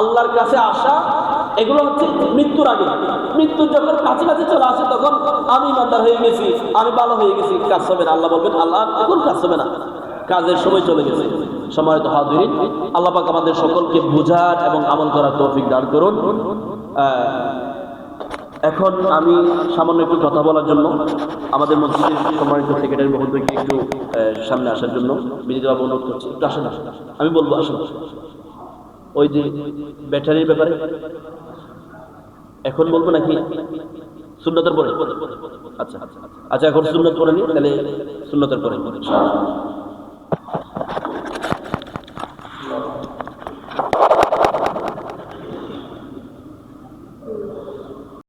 আল্লাহর কাছে আসা, এগুলো হচ্ছে মৃত্যুর আগে। মৃত্যুর যখন কাছাকাছি চলে আসে তখন আমি ইমানদার হয়ে গেছি, আমি ভালো হয়ে গেছি, কাজ হবে না। আল্লাহ বলবেন, আল্লাহ এখন কাজ হবে না, কাজের সময় চলে গেছে। সম্মানিত হাজিরিন, আল্লাহ পাক আমাদের সকলকে বুঝার এবং আমল করার তৌফিক দান করুন। এখন আমি সামান্য একটু কথা বলার জন্য আমাদের মসজিদের সম্মানিত সেক্রেটারি মহোদয়কে একটু সামনে আসার জন্য বিনীতভাবে অনুরোধ করছি। একটু আসেন, আমি বলবো আসেন। ওই যে ব্যাটারির ব্যাপারে এখন বলবো নাকি সুন্নতের পরে? আচ্ছা আচ্ছা, এখন সুন্নত পড়ে নি, তাহলে সুন্নতের পরে।